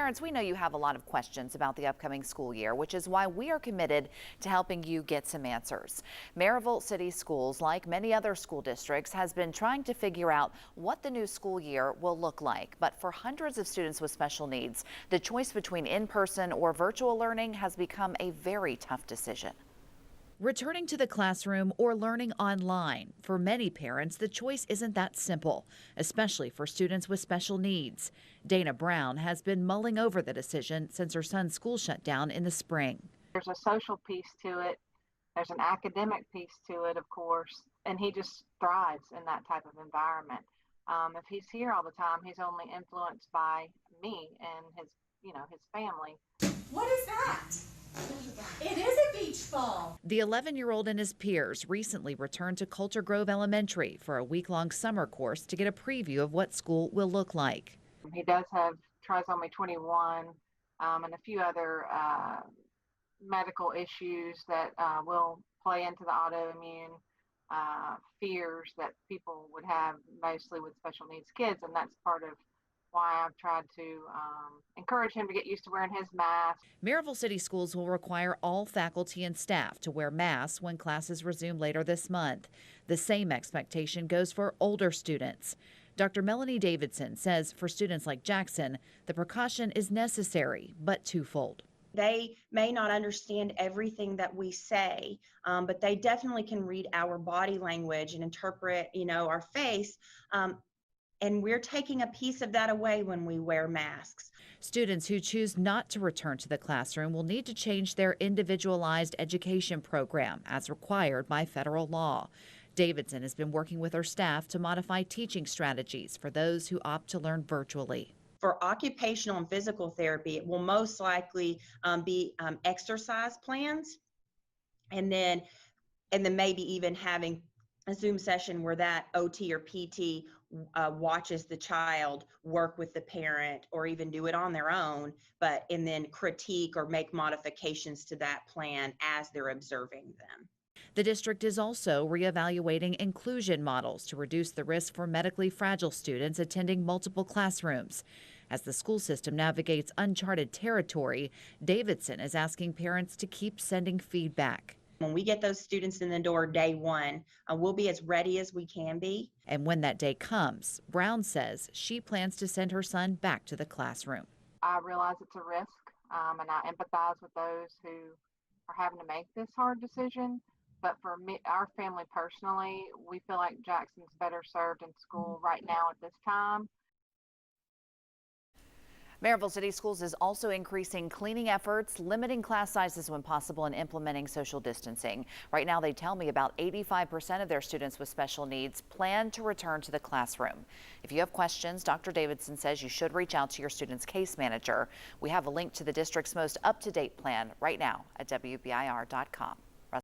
Parents, we know you have a lot of questions about the upcoming school year, which is why we are committed to helping you get some answers. Maryville City Schools, like many other school districts, has been trying to figure out what the new school year will look like. But for hundreds of students with special needs, the choice between in-person or virtual learning has become a very tough decision. Returning to the classroom or learning online. For many parents, the choice isn't that simple, especially for students with special needs. Dana Brown has been mulling over the decision since her son's school shut down in the spring. There's a social piece to it. There's an academic piece to it, of course, and he just thrives in that type of environment. If he's here all the time, he's only influenced by me and his family. What is that? It is a beach ball. The 11-year-old and his peers recently returned to Coulter Grove Elementary for a week-long summer course to get a preview of what school will look like. He does have trisomy 21 and a few other medical issues that will play into the autoimmune fears that people would have mostly with special needs kids, and that's part of why I've tried to encourage him to get used to wearing his mask. Maryville City Schools will require all faculty and staff to wear masks when classes resume later this month. The same expectation goes for older students. Dr. Melanie Davidson says for students like Jackson, the precaution is necessary, but twofold. They may not understand everything that we say, but they definitely can read our body language and interpret, our face. And we're taking a piece of that away when we wear masks. Students who choose not to return to the classroom will need to change their individualized education program as required by federal law. Davidson has been working with her staff to modify teaching strategies for those who opt to learn virtually. For occupational and physical therapy, it will most likely be exercise plans, and then maybe even having a Zoom session where that OT or PT watches the child work with the parent or even do it on their own, and then critique or make modifications to that plan as they're observing them. The district is also reevaluating inclusion models to reduce the risk for medically fragile students attending multiple classrooms. As the school system navigates uncharted territory, Davidson is asking parents to keep sending feedback. When we get those students in the door day one, we'll be as ready as we can be. And when that day comes, Brown says she plans to send her son back to the classroom. I realize it's a risk, and I empathize with those who are having to make this hard decision. But for me, our family personally, we feel like Jackson's better served in school right now at this time. Maryville City Schools is also increasing cleaning efforts, limiting class sizes when possible, and implementing social distancing. Right now, they tell me about 85% of their students with special needs plan to return to the classroom. If you have questions, Dr. Davidson says you should reach out to your student's case manager. We have a link to the district's most up-to-date plan right now at WBIR.com.